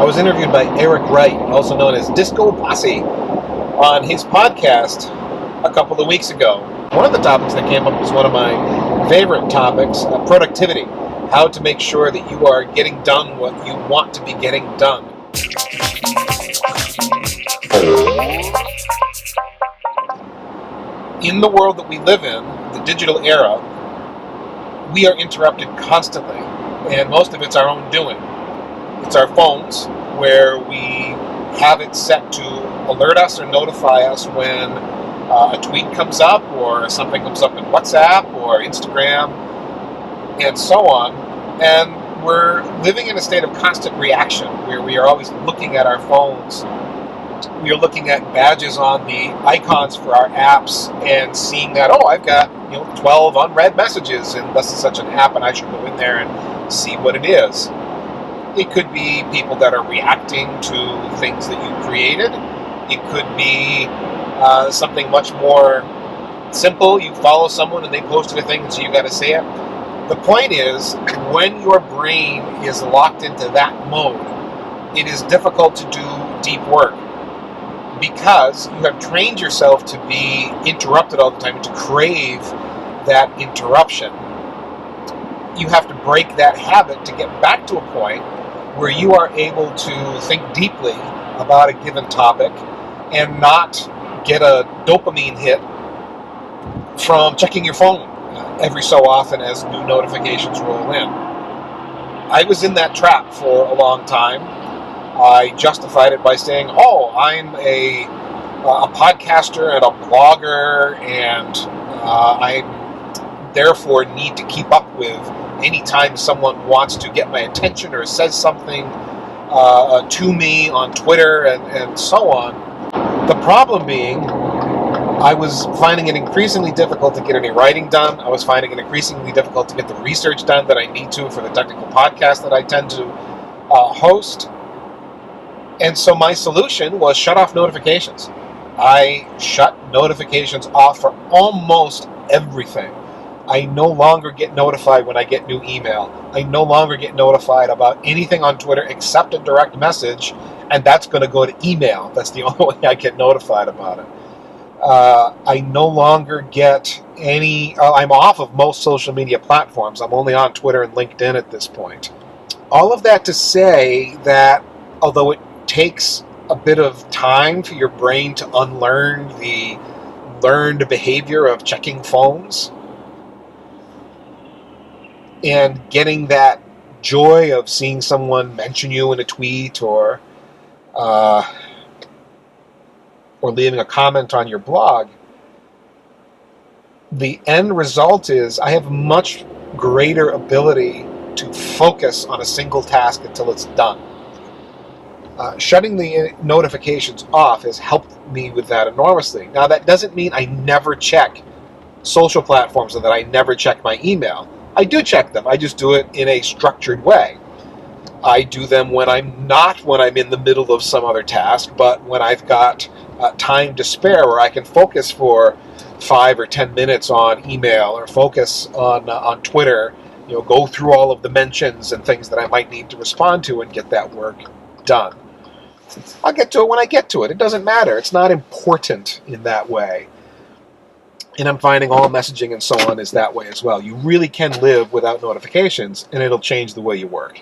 I was interviewed by Eric Wright, also known as Disco Posse, on his podcast a couple of weeks ago. One of the topics that came up was one of my favorite topics, productivity. How to make sure that you are getting done what you want to be getting done. In the world that we live in, the digital era, we are interrupted constantly, and most of it's our own doing. It's our phones, where we have it set to alert us or notify us when a tweet comes up or something comes up in WhatsApp or Instagram and so on. And we're living in a state of constant reaction where we are always looking at our phones. We are looking at badges on the icons for our apps and seeing that, I've got 12 unread messages in thus and such an app, and I should go in there and see what it is. It could be people that are reacting to things that you created. It could be something much more simple. You follow someone and they posted a thing, so you got to say it. The point is, when your brain is locked into that mode, it is difficult to do deep work because you have trained yourself to be interrupted all the time and to crave that interruption. You have to break that habit to get back to a point where you are able to think deeply about a given topic and not get a dopamine hit from checking your phone every so often as new notifications roll in. I was in that trap for a long time. I justified it by saying, I'm a podcaster and a blogger, and I therefore need to keep up with anytime someone wants to get my attention or says something to me on Twitter and so on. The problem being, I was finding it increasingly difficult to get any writing done. I was finding it increasingly difficult to get the research done that I need to for the technical podcast that I tend to host. And so my solution was shut off notifications. I shut notifications off for almost everything. I no longer get notified when I get new email. I no longer get notified about anything on Twitter except a direct message, and that's going to go to email. That's the only way I get notified about it. I no longer get any... I'm off of most social media platforms. I'm only on Twitter and LinkedIn at this point. All of that to say that although it takes a bit of time for your brain to unlearn the learned behavior of checking phones and getting that joy of seeing someone mention you in a tweet or leaving a comment on your blog, the end result is I have much greater ability to focus on a single task until it's done. Shutting the notifications off has helped me with that enormously. Now, that doesn't mean I never check social platforms and that I never check my email. I do check them. I just do it in a structured way. I do them when I'm in the middle of some other task, but when I've got time to spare where I can focus for 5 or 10 minutes on email or focus on Twitter, go through all of the mentions and things that I might need to respond to and get that work done. I'll get to it when I get to it. It doesn't matter. It's not important in that way. And I'm finding all messaging and so on is that way as well. You really can live without notifications, and it'll change the way you work.